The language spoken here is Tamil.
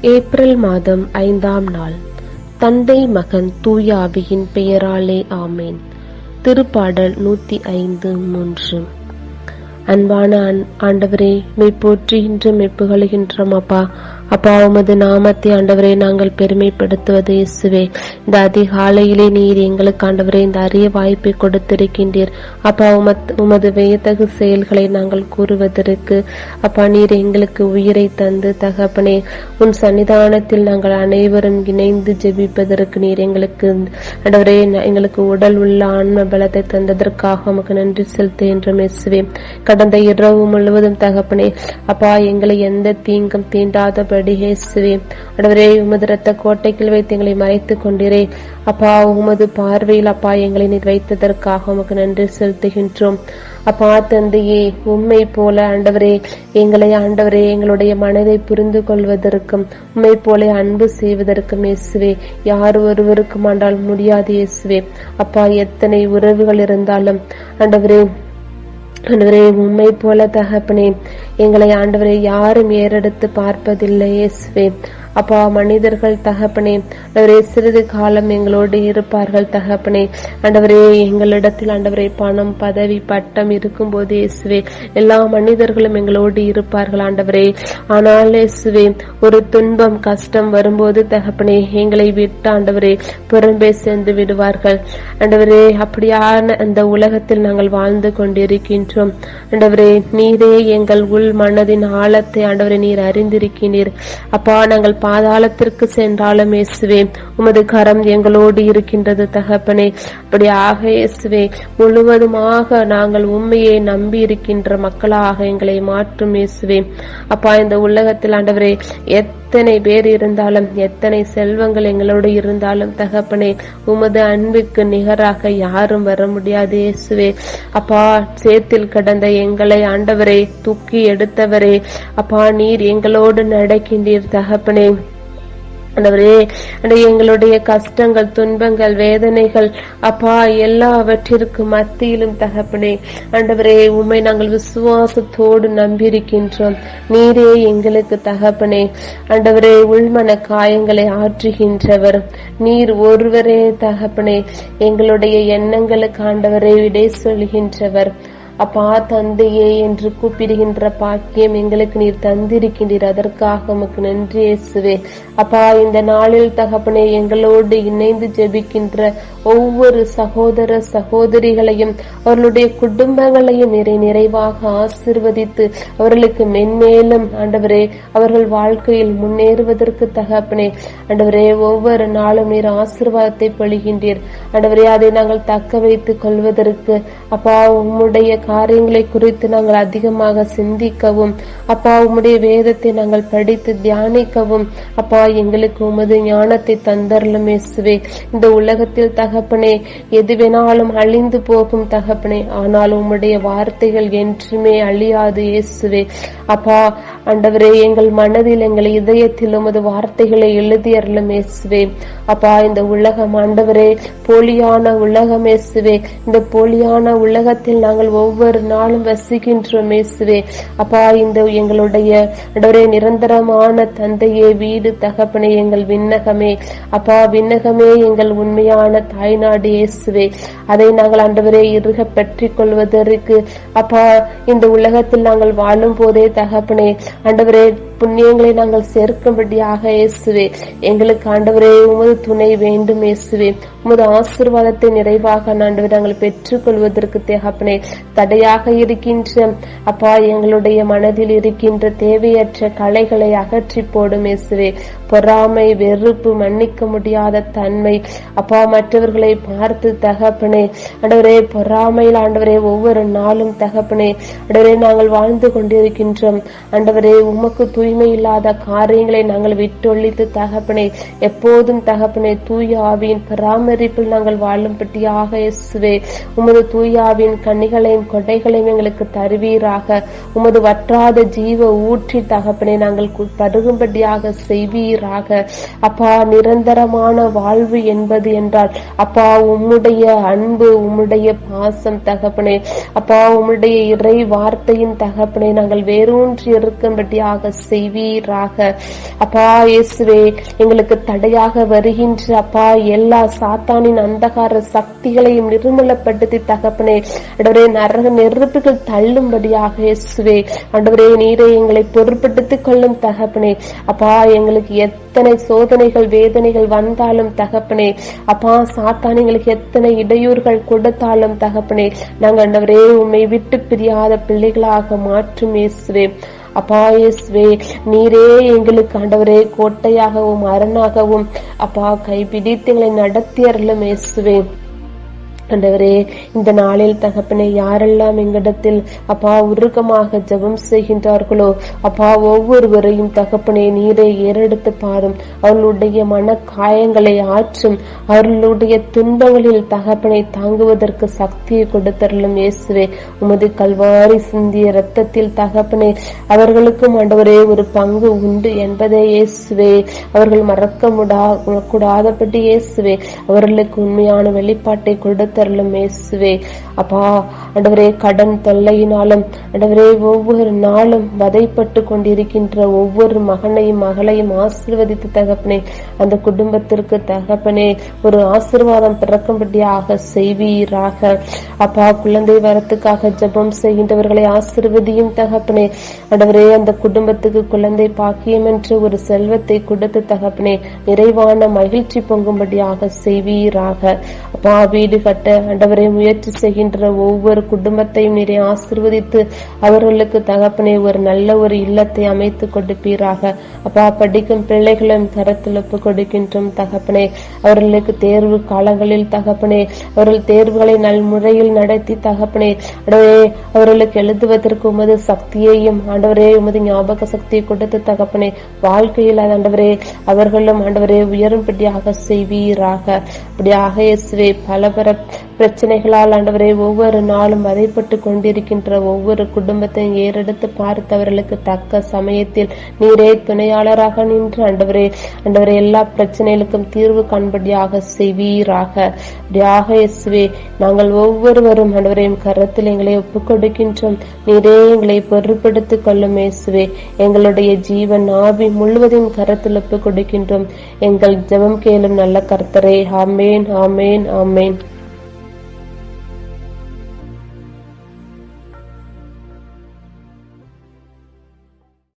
ஏப்ரல் மாதம் 5ஆம் நாள். தந்தை மகன் தூய ஆவியின் பெயராலே ஆமேன். திருப்பாடல் 105:3. அன்பான ஆண்டவரே, மெய்ப்போற்றுகின்ற மெப்புகழுகின்றோம் அப்பா. அப்பா, உமது நாமத்தை ஆண்டவரே நாங்கள் பெருமைப்படுத்துவது இயேசுவே. இந்த அதிகாலையிலே நீர் எங்களுக்கு ஆண்டவரே இந்த அரிய வாய்ப்பை கொடுத்திருக்கின்றீர் அப்பா. உமது வியத்தகு செயல்களை நாங்கள் கூறுவதற்கு அப்பா நீர் எங்களுக்கு உயிரை தந்து தகப்பனே உன் சன்னிதானத்தில் நாங்கள் அனைவரும் இணைந்து ஜெபிப்பதற்கு நீர் எங்களுக்கு ஆண்டவரே எங்களுக்கு உடல் உள்ள ஆன்ம பலத்தை தந்ததற்காக உமக்கு நன்றி செலுத்துகின்றோம் இயேசுவே. கடந்த இரவு முழுவதும் தகப்பனே அப்பா எங்களை எந்த தீங்கும் தீண்டாதபடி இயேசுவே ஆண்டவரே உமது இரத்த கோட்டைக்குள் வைத்து எங்களை மறைத்துக் கொண்டிரே அப்பா. உமது பார்வையில் அப்பா எங்களை நீர் வைத்ததற்காக உமக்கு நன்றி செலுத்துகின்றோம் அப்பா. தந்தையே, உம்மை போல ஆண்டவரே எங்களை ஆண்டவரே எங்களுடைய மனதை புரிந்து கொள்வதற்கும் உம்மை போல அன்பு செய்வதற்கும் இயேசுவே யார் ஒருவருக்கும் ஆண்டால் முடியாது இயேசுவே அப்பா. எத்தனை உறவுகள் இருந்தாலும் ஆண்டவரே உம்மை போல தகப்பனே எங்களை ஆண்டவரை யாரும் ஏறெடுத்து பார்ப்பதில்லை இயேசுவே அப்பா. மனிதர்கள் தகப்பனே ஆண்டவரே சிறிது காலம் எங்களோடு இருப்பார்கள் தகப்பனே ஆண்டவரே. எங்களிடத்தில் ஆண்டவரே பணம் பதவி பட்டம் இருக்கும் போது இயேசுவே எல்லா மனிதர்களும் எங்களோடு இருப்பார்கள் ஆண்டவரே. ஆனால் இயேசுவே ஒரு துன்பம் கஷ்டம் வரும்போது தகப்பனே எங்களை விட்டு ஆண்டவரே புறம்பே சென்று விடுவார்கள் ஆண்டவரே. அப்படியான அந்த உலகத்தில் நாங்கள் வாழ்ந்து கொண்டிருக்கின்றோம் ஆண்டவரே. நீரே எங்கள் உள் மனதின் ஆழத்தை ஆண்டவரே நீர் அறிந்திருக்கிறீர் அப்பா. நாங்கள் பாதாளத்திற்கு சென்றாலும் இயேசுவே உமது கரம் எங்களோடு இருக்கின்றது தகப்பனே. அப்படியாக இயேசுவே முழுவதுமாக நாங்கள் உண்மையை நம்பி இருக்கின்ற மக்களாக எங்களை மாற்றும் இயேசுவே அப்பா. இந்த உலகத்தில் ஆண்டவரே எத்தனை பேர் இருந்தாலும் எத்தனை செல்வங்கள் எங்களோடு இருந்தாலும் தகப்பனே உமது அன்புக்கு நிகராக யாரும் வர முடியாது இயேசுவே அப்பா. சேத்தில் கடந்த எங்களை ஆண்டவரே தூக்கி எடுத்தவரே அப்பா நீர் எங்களோடு நடக்கின்றீர் தகப்பனே ஆண்டவரே. எங்களுடைய கஷ்டங்கள் துன்பங்கள் வேதனைகள் அப்பா எல்லாவற்றிற்கு மத்தியிலும் தகப்பனே ஆண்டவரே உம்மை நாங்கள் விசுவாசத்தோடு நம்பியிருக்கின்றோம். நீரே எங்களுக்கு தகப்பனே ஆண்டவரே உள்மன காயங்களை ஆற்றுகின்றவர் நீர் ஒருவரே தகப்பனே. எங்களுடைய எண்ணங்களுக்கு ஆண்டவரை விடை சொல்கின்றவர் அப்பா. தந்தையே என்று கூப்பிடுகின்ற பாக்கியம் எங்களுக்கு நீர் தந்திருக்கின்றீர், அதற்காக உமக்கு நன்றி இயேசுவே அப்பா. இந்த நாளில் தகப்பனே எங்களோடு இணைந்து ஜெபிக்கின்ற ஒவ்வொரு சகோதர சகோதரிகளையும் அவர்களுடைய குடும்பங்களையும் நிறைவாக ஆசீர்வதித்து அவர்களுக்கு மென்மேலும் ஆண்டவரே அவர்கள் வாழ்க்கையில் முன்னேறுவதற்கு தகப்பனே ஆண்டவரே ஒவ்வொரு நாளும் நீர் ஆசீர்வாதத்தை பொழிகின்றீர் ஆண்டவரே. அதை நாங்கள் தக்க வைத்துக் கொள்வதற்கு அப்பா உம்முடைய காரியங்களை குறித்து நாங்கள் அதிகமாக சிந்திக்கவும் அப்பா உம்முடைய வேதத்தை நாங்கள் படித்து தியானிக்கவும் அப்பா எங்களுக்கு உமது ஞானத்தை தந்தரலும் இயேசுவே. இந்த உலகத்தில் தகப்பனே எது வேணாலும் அழிந்து போகும் தகப்பனே, ஆனால் உம்முடைய வார்த்தைகள் என்றுமே அழியாது இயேசுவே அப்பா. ஆண்டவரே எங்கள் மனதில் எங்கள் இதயத்தில் உமது வார்த்தைகளை எழுதியறலும் இயேசுவே அப்பா. இந்த உலகம் ஆண்டவரே போலியான உலகம் இயேசுவே. இந்த போலியான உலகத்தில் நாங்கள் ஒவ்வொரு நாளும் வசிக்கின்றோம் இயேசுவே அப்பா. இந்த எங்களுடைய ஆண்டவரே நிரந்தரமான தந்தையே வீடு தகப்பனே எங்கள் விண்ணகமே அப்பா. விண்ணகமே எங்கள் உண்மையான தாய்நாடு இயேசுவே. அதை நாங்கள் ஆண்டவரே இறுக பற்றி கொள்வதற்கு அப்பா இந்த உலகத்தில் நாங்கள் வாழும் போதே தகப்பனே ஆண்டவரே புண்ணியங்களை நாங்கள் சேர்க்கும்படியாக இயேசுவே எங்களுக்கு ஆண்டவரே உமது துணை வேண்டும் இயேசுவே. உமது ஆசீர்வாதத்தை நிறைவாக ஆண்டவரே நாங்கள் பெற்றுக் கொள்வதற்கு தகப்பனே தடையாக இருக்கின்ற அப்பா எங்களுடைய மனதில் இருக்கின்ற தேவையற்ற கலைகளை அகற்றி போடும் இயேசுவே. பொறாமை வெறுப்பு மன்னிக்க முடியாத தன்மை அப்பா மற்றவர்களை பார்த்து தகப்பனே ஆண்டவரே பொறாமையில் ஆண்டவரே ஒவ்வொரு நாளும் தகப்பனே ஆண்டவரே நாங்கள் வாழ்ந்து கொண்டிருக்கின்றோம் ஆண்டவரே. உமக்கு தூய்மை இல்லாத காரியங்களை நாங்கள் விட்டொழித்து தகப்பனே எப்போதும் தகப்பனே தூய ஆவியின் பராமரிப்பில் நாங்கள் வாழும்படியாக இயேசுவே உமது தூய ஆவியின் கன்னிகளையும் கொடைகளையும் எங்களுக்கு தருவீராக. உமது வற்றாத ஜீவ ஊற்றி தகப்பனே நாங்கள் பருகும்படியாக செய்வீராக அப்பா. நிரந்தரமான வாழ்வு என்பது என்றால் அப்பா உம்முடைய அன்பு உம்முடைய பாசம் தகப்பனே அப்பா. உம்முடைய இறை வார்த்தையின் தகப்பனே நாங்கள் வேரூன்றி இருக்கும்படியாக செய்வீராக. அப்பா இயேசுவே, எங்களுக்கு தடையாக வருகின்ற அப்பா எல்லா சாத்தானின் அந்தகார சக்திகளையும் நிர்மூலப்படுத்தி தகப்பனே ஆண்டவரே நரக நெருப்புகள் தள்ளும்படியாக இயேசுவே ஆண்டவரே நீரே எங்களை பொறுப்படுத்திக் கொள்ளும் தகப்பனே. அப்பா எங்களுக்கு எத்தனை சோதனைகள் வேதனைகள் வந்தாலும் தகப்பனே, அப்பா சாத்தான் எங்களுக்கு எத்தனை இடையூறுகள் கொடுத்தாலும் தகப்பனே, நாங்கள் ஆண்டவரே உம்மை விட்டு பிரியாத பிள்ளைகளாக மாற்றும் இயேசுவே. அப்பா இயேசுவே, நீரே எங்களுக்கு ஆண்டவரே கோட்டையாகவும் அரணாகவும் அப்பா கைப்பிடித்து எங்களை நடத்தியறலும் இயேசுவே. ஆண்டவரே இந்த நாளில் தகப்பனே யாரெல்லாம் எங்களிடத்தில் அப்பா உருக்கமாக ஜெபம் செய்கின்றார்களோ அப்பா ஒவ்வொருவரையும் தகப்பனே நீரை ஏறெடுத்து பாரும். அவர்களுடைய மன காயங்களை ஆற்றும். அவர்களுடைய துன்பங்களில் தகப்பனை தாங்குவதற்கு சக்தியை கொடுத்தரலும் இயேசுவே. உமது கல்வாரி சிந்திய இரத்தத்தில் தகப்பனே அவர்களுக்கும் ஆண்டவரே ஒரு பங்கு உண்டு என்பதை இயேசுவே அவர்கள் மறக்க கூடாதபடி இயேசுவே அவர்களுக்கு உண்மையான வெளிப்பாட்டை கொடுத்தரலும் இயேசுவே. அப்பா ஆண்டவரே கடன் தொல்லையினாலும் ஆண்டவரே ஒவ்வொரு நாளும் வதைப்பட்டு கொண்டிருக்கின்ற ஒவ்வொரு மகனையும் மகளையும் ஆசீர்வதித்து தகப்பனே அந்த குடும்பத்திற்கு தகப்பனே ஒரு ஆசீர்வாதம் பிறக்கும்படியாக செய்வீராக. அப்பா குழந்தை வரத்துக்காக ஜெபம் செய்கின்றவர்களை ஆசீர்வதியும் தகப்பனே. ஆண்டவரே அந்த குடும்பத்துக்கு குழந்தை பாக்கியம் என்று ஒரு செல்வத்தை கொடுத்து தகப்பனே நிறைவான மகிழ்ச்சி பொங்கும்படியாக செய்வீராக. அப்பா வீடு கட்ட ஆண்டவரை முயற்சி செய்கின்ற ஒவ்வொரு குடும்பத்தையும் நீரை ஆசீர்வதித்து அவர்களுக்கு தகப்பனே ஒரு நல்ல ஒரு இல்லத்தை அமைத்து கொடுப்பீராக. அப்பா படிக்கும் பிள்ளைகளும் கரத்தில் ஒப்பு கொடுக்கின்றோம் தகப்பனே. அவர்களுக்கு தேர்வு காலங்களில் தகப்பனே அவர்கள் தேர்வுகளை நல் முறையில் நடத்தி தகப்பனே ஆண்டவரே அவர்களுக்கு எழுதுவதற்கு உமது சக்தியையும் ஆண்டவரே உமது ஞாபக சக்தியை கொடுத்து தகப்பனே வாழ்க்கையில் ஆண்டவரே அவர்களும் ஆண்டவரே உயரும்படியாக செய்வீராக. அப்படியாக இயேசுவே பல பிரச்சனைகளால் ஆண்டவரே ஒவ்வொரு நாளும் வதைப்பட்டு கொண்டிருக்கின்ற ஒவ்வொரு குடும்பத்தையும் ஏறெடுத்து பார்த்தவர்களுக்கு தக்க சமயத்தில் நீரே துணையாளராக நின்று ஆண்டவரே எல்லா பிரச்சனைகளுக்கும் தீர்வு காண்படியாக செய்வீராக. அப்படியாக இயேசுவே நாங்கள் ஒவ்வொருவரும் ஆண்டவரையும் கரத்தில் எங்களை ஒப்புக் கொடுக்கின்றோம். நீரே எங்களை பொறுப்படுத்திக் கொள்ளும் இயேசுவே. எங்களுடைய ஜீவன் ஆவி முழுவதையும் கரத்தில் ஒப்புக் கொடுக்கின்றோம். எங்கள் ஜெபம் கேளும் நல்ல கர்த்தரே. ஆமேன் ஆமேன் ஆமேன்.